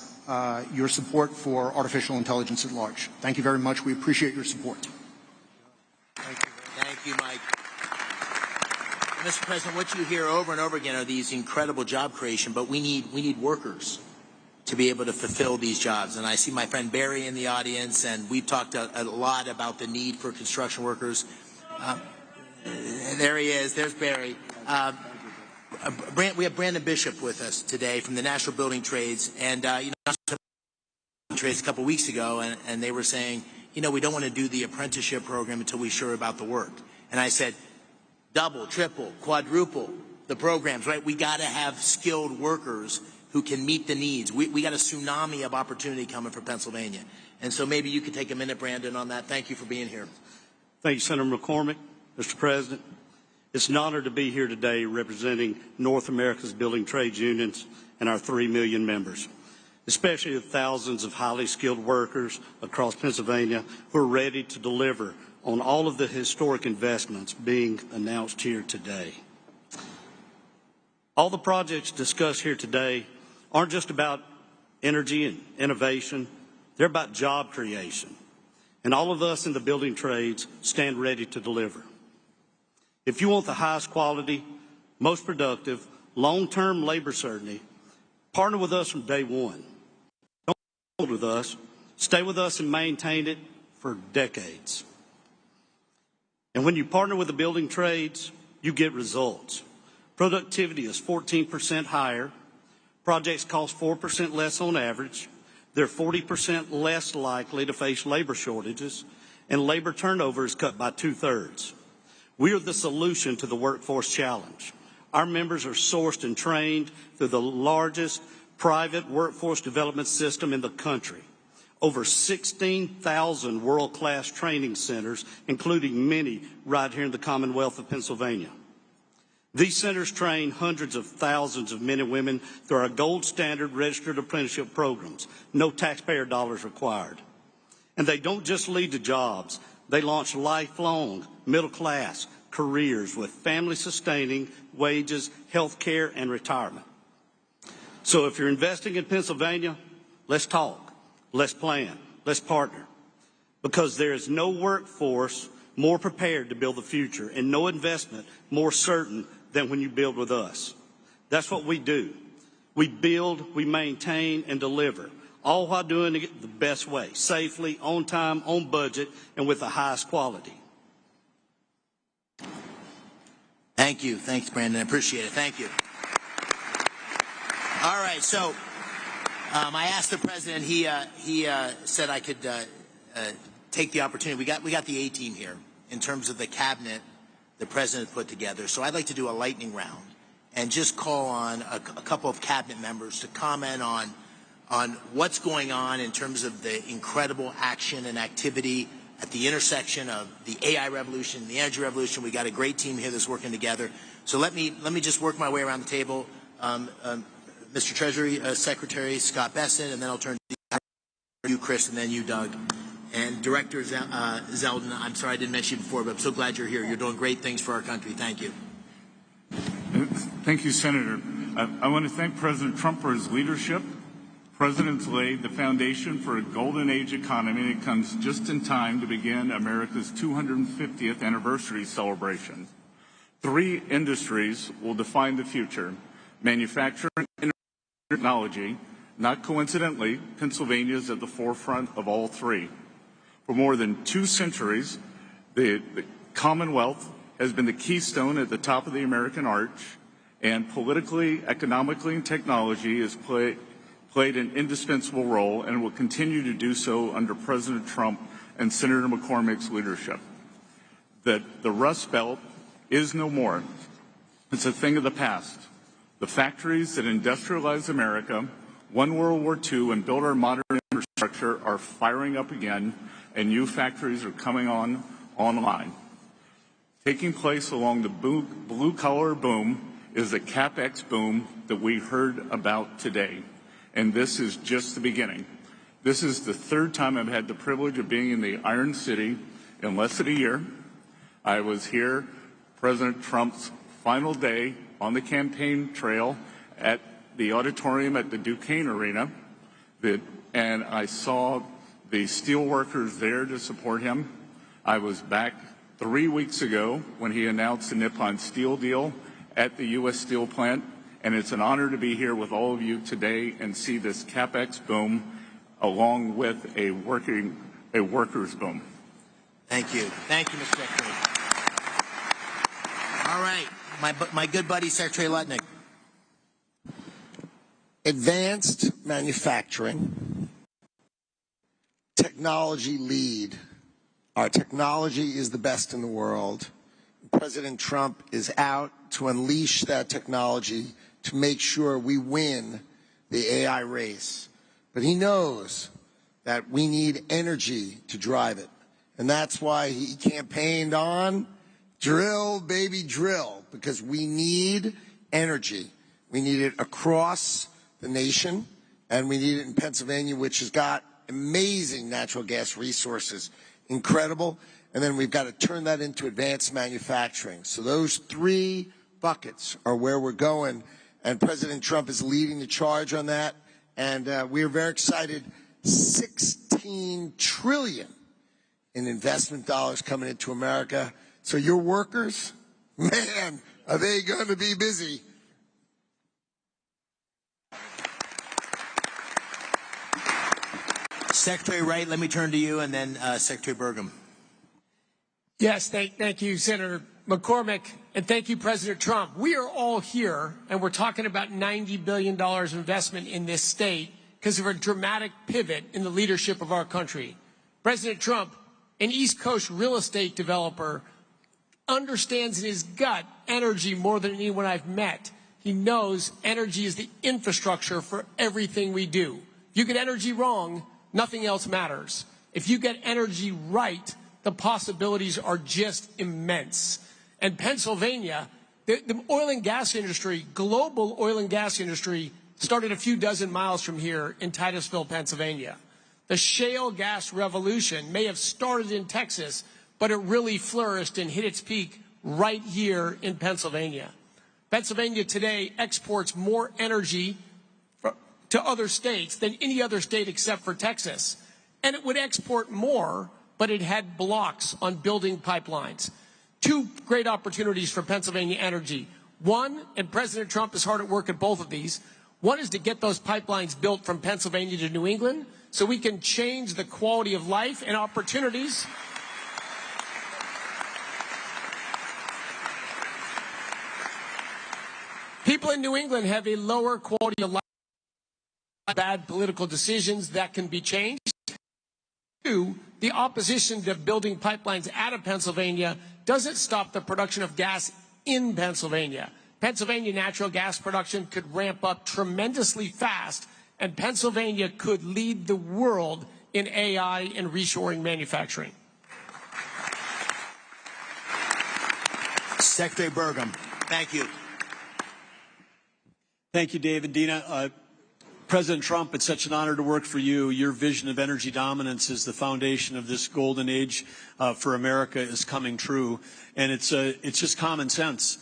your support for artificial intelligence at large. Thank you very much. We appreciate your support. Thank you, Mike. Mr. President, what you hear over and over again are these incredible job creation, but we need workers to be able to fulfill these jobs. And I see my friend Barry in the audience, and we've talked a lot about the need for construction workers. There he is. There's Barry. We have Brandon Bishop with us today from the National Building Trades, and trades a couple weeks ago, and they were saying, we don't want to do the apprenticeship program until we're sure about the work. And I said, double, triple, quadruple the programs, right? We got to have skilled workers who can meet the needs. We got a tsunami of opportunity coming for Pennsylvania. And so maybe you could take a minute, Brandon, on that. Thank you for being here. Thank you, Senator McCormick. Mr. President, it's an honor to be here today representing North America's building trades unions and our 3 million members, especially the thousands of highly skilled workers across Pennsylvania who are ready to deliver on all of the historic investments being announced here today. All the projects discussed here today aren't just about energy and innovation, they're about job creation. And all of us in the building trades stand ready to deliver. If you want the highest quality, most productive, long-term labor certainty, partner with us from day one. Don't hold with us, stay with us and maintain it for decades. And when you partner with the building trades, you get results. Productivity is 14% higher. Projects cost 4% less on average. They're 40% less likely to face labor shortages, and labor turnover is cut by 2/3. We are the solution to the workforce challenge. Our members are sourced and trained through the largest private workforce development system in the country. Over 16,000 world-class training centers, including many right here in the Commonwealth of Pennsylvania. These centers train hundreds of thousands of men and women through our gold standard registered apprenticeship programs. No taxpayer dollars required. And they don't just lead to jobs. They launch lifelong middle-class careers with family-sustaining wages, health care, and retirement. So if you're investing in Pennsylvania, let's talk. Let's plan. Let's partner. Because there is no workforce more prepared to build the future and no investment more certain than when you build with us. That's what we do. We build, we maintain, and deliver, all while doing it the best way, safely, on time, on budget, and with the highest quality. Thank you. Thanks, Brandon. I appreciate it. Thank you. All right, so I asked the president. He said I could take the opportunity. We got the A-team here in terms of the cabinet the president put together. So I'd like to do a lightning round and just call on a couple of cabinet members to comment on what's going on in terms of the incredible action and activity at the intersection of the AI revolution, the energy revolution. We got a great team here that's working together. So let me just work my way around the table. Mr. Treasury Secretary Scott Besson, and then I'll turn to you, Chris, and then you, Doug. And Director Zeldin, I'm sorry I didn't mention you before, but I'm so glad you're here. You're doing great things for our country. Thank you. Thank you, Senator. I want to thank President Trump for his leadership. The President's laid the foundation for a golden age economy, and it comes just in time to begin America's 250th anniversary celebration. 3 industries will define the future: manufacturing, technology. Not coincidentally, Pennsylvania is at the forefront of all 3. For more than 2 centuries, the Commonwealth has been the keystone at the top of the American arch, and politically, economically, and technology has played an indispensable role and will continue to do so under President Trump and Senator McCormick's leadership. The Rust Belt is no more. It's a thing of the past. The factories that industrialize America won World War II and built our modern infrastructure are firing up again, and new factories are coming online. Taking place along the blue-collar boom is the CapEx boom that we heard about today, and this is just the beginning. This is the third time I've had the privilege of being in the Iron City in less than a year. I was here President Trump's final day on the campaign trail at the auditorium at the Duquesne Arena, and I saw the steel workers there to support him. I was back 3 weeks ago when he announced the Nippon Steel deal at the U.S. Steel plant, and it's an honor to be here with all of you today and see this CapEx boom along with a workers boom. Thank you. Thank you, Mr. Secretary. All right, my good buddy, Secretary Lutnick. Advanced manufacturing, technology lead. Our technology is the best in the world. President Trump is out to unleash that technology to make sure we win the AI race. But he knows that we need energy to drive it. And that's why he campaigned on drill, baby, drill, because we need energy. We need it across the nation, and we need it in Pennsylvania, which has got amazing natural gas resources, incredible. And then we've got to turn that into advanced manufacturing. So those three buckets are where we're going, and President Trump is leading the charge on that. And we are very excited. $16 trillion in investment dollars coming into America. So your workers, man, are they going to be busy? Secretary Wright, let me turn to you, and then Secretary Burgum. Yes, thank you, Senator McCormick, and thank you, President Trump. We are all here, and we're talking about $90 billion of investment in this state because of a dramatic pivot in the leadership of our country. President Trump, an East Coast real estate developer, understands in his gut energy more than anyone I've met. He knows energy is the infrastructure for everything we do. If you get energy wrong, nothing else matters. If you get energy right, the possibilities are just immense. And Pennsylvania, the oil and gas industry, global oil and gas industry, started a few dozen miles from here in Titusville, Pennsylvania. The shale gas revolution may have started in Texas, but it really flourished and hit its peak right here in Pennsylvania. Pennsylvania today exports more energy to other states than any other state except for Texas. And it would export more, but it had blocks on building pipelines. Two great opportunities for Pennsylvania energy. One, and President Trump is hard at work at both of these, one is to get those pipelines built from Pennsylvania to New England so we can change the quality of life and opportunities. People in New England have a lower quality of life, bad political decisions that can be changed. Two, the opposition to building pipelines out of Pennsylvania doesn't stop the production of gas in Pennsylvania. Pennsylvania natural gas production could ramp up tremendously fast, and Pennsylvania could lead the world in AI and reshoring manufacturing. Secretary Burgum, thank you. Thank you, Dave and Dina. President Trump, it's such an honor to work for you. Your vision of energy dominance is the foundation of this golden age for America is coming true. And it's just common sense.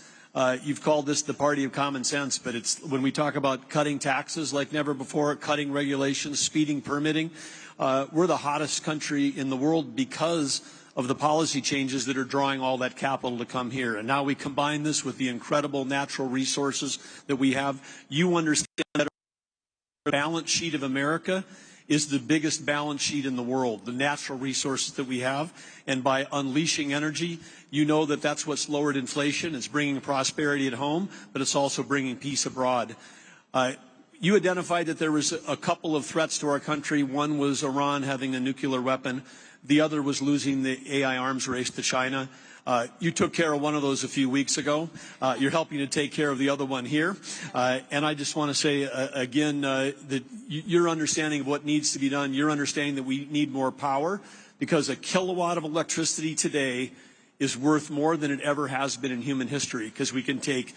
You've called this the party of common sense, but it's when we talk about cutting taxes like never before, cutting regulations, speeding permitting, we're the hottest country in the world because of the policy changes that are drawing all that capital to come here. And now we combine this with the incredible natural resources that we have. You understand that the balance sheet of America is the biggest balance sheet in the world, the natural resources that we have. And by unleashing energy, you know that that's what's lowered inflation. It's bringing prosperity at home, but it's also bringing peace abroad. You identified that there was a couple of threats to our country. One was Iran having a nuclear weapon. The other was losing the AI arms race to China. You took care of one of those a few weeks ago. You're helping to take care of the other one here. And I just want to say again that your understanding of what needs to be done, your understanding that we need more power, because a kilowatt of electricity today is worth more than it ever has been in human history, because we can take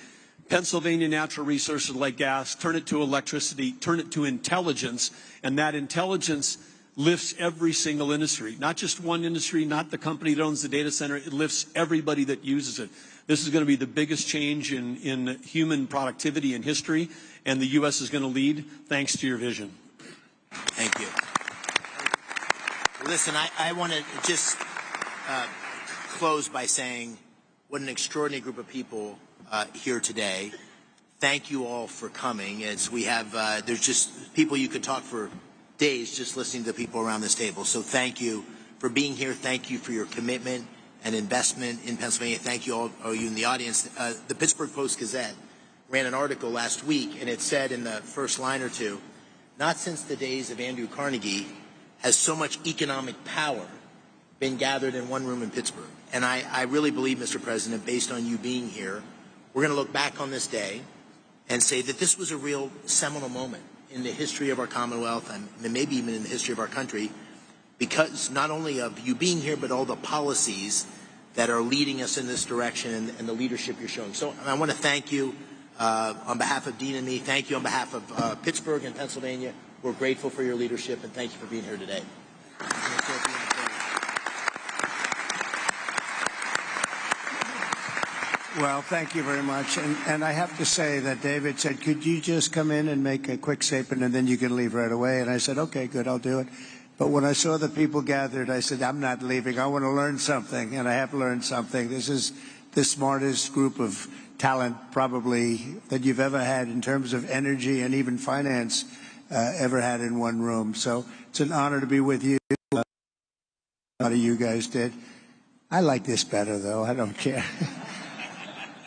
Pennsylvania natural resources like gas, turn it to electricity, turn it to intelligence, and that intelligence lifts every single industry, not just one industry, not the company that owns the data center. It lifts everybody that uses it. This is going to be the biggest change in human productivity in history, and the U.S. is going to lead thanks to your vision. Thank you. Listen, I want to just close by saying what an extraordinary group of people here today. Thank you all for coming. As we have, there's just people you could talk for days just listening to the people around this table. So thank you for being here. Thank you for your commitment and investment in Pennsylvania. Thank you all you in the audience. The Pittsburgh Post-Gazette ran an article last week, and it said in the first line or two, not since the days of Andrew Carnegie has so much economic power been gathered in one room in Pittsburgh. And I really believe, Mr. President, based on you being here, we're going to look back on this day and say that this was a real seminal moment in the history of our Commonwealth, and maybe even in the history of our country, because not only of you being here, but all the policies that are leading us in this direction and the leadership you're showing. So I want to thank you on behalf of Dean and me. Thank you on behalf of Pittsburgh and Pennsylvania. We're grateful for your leadership, and thank you for being here today. Well, thank you very much. And I have to say that David said, could you just come in and make a quick statement and then you can leave right away? And I said, okay, good, I'll do it. But when I saw the people gathered, I said, I'm not leaving. I want to learn something, and I have learned something. This is the smartest group of talent probably that you've ever had in terms of energy and even finance ever had in one room. So it's an honor to be with you. A lot of you guys did. I like this better, though. I don't care.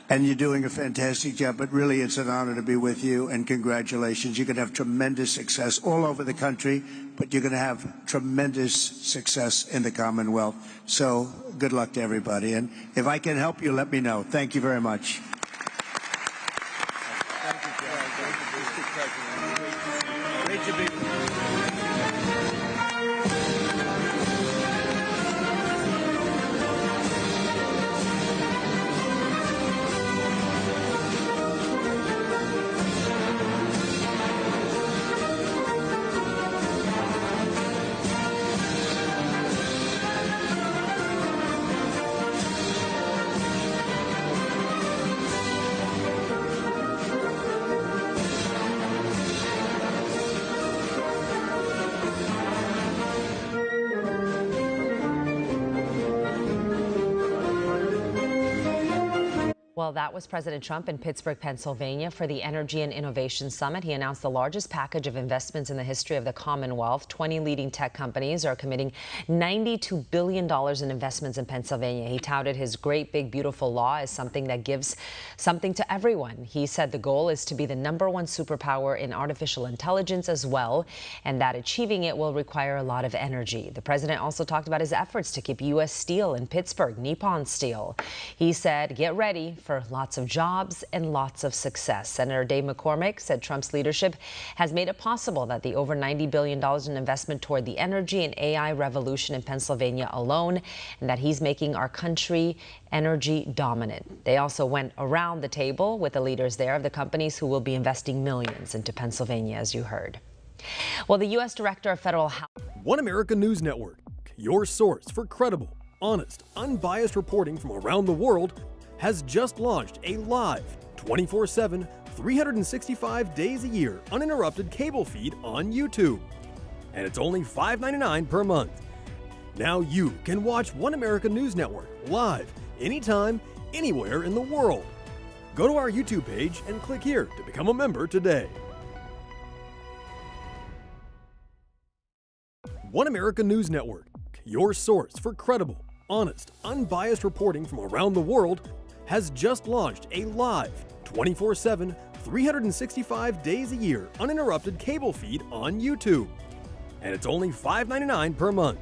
And you're doing a fantastic job, but really it's an honor to be with you, and congratulations. You're going to have tremendous success all over the country, but you're going to have tremendous success in the Commonwealth. So good luck to everybody. And if I can help you, let me know. Thank you very much. Thank you, Great to be with you. Well, that was President Trump in Pittsburgh, Pennsylvania for the Energy and Innovation Summit. He announced the largest package of investments in the history of the Commonwealth. 20 leading tech companies are committing $92 billion in investments in Pennsylvania. He touted his great, big, beautiful law as something that gives something to everyone. He said the goal is to be the #1 superpower in artificial intelligence as well, and that achieving it will require a lot of energy. The president also talked about his efforts to keep U.S. steel in Pittsburgh, Nippon Steel. He said, get ready for lots of jobs and lots of success. Senator Dave McCormick said Trump's leadership has made it possible that the over $90 billion in investment toward the energy and AI revolution in Pennsylvania alone, and that he's making our country energy dominant. They also went around the table with the leaders there of the companies who will be investing millions into Pennsylvania, as you heard. Well, the U.S. Director of Federal Housing. One America News Network, your source for credible, honest, unbiased reporting from around the world, has just launched a live, 24/7, 365 days a year, uninterrupted cable feed on YouTube. And it's only $5.99 per month. Now you can watch One America News Network live, anytime, anywhere in the world. Go to our YouTube page and click here to become a member today. One America News Network, your source for credible, honest, unbiased reporting from around the world, has just launched a live, 24/7, 365 days a year, uninterrupted cable feed on YouTube. And it's only $5.99 per month.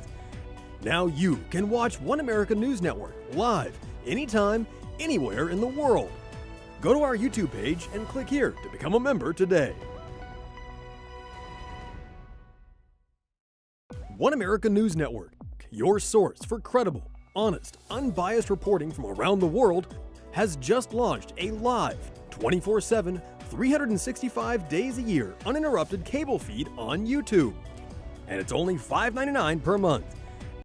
Now you can watch One America News Network live, anytime, anywhere in the world. Go to our YouTube page and click here to become a member today. One America News Network, your source for credible, honest, unbiased reporting from around the world, has just launched a live, 24/7, 365 days a year, uninterrupted cable feed on YouTube. And it's only $5.99 per month.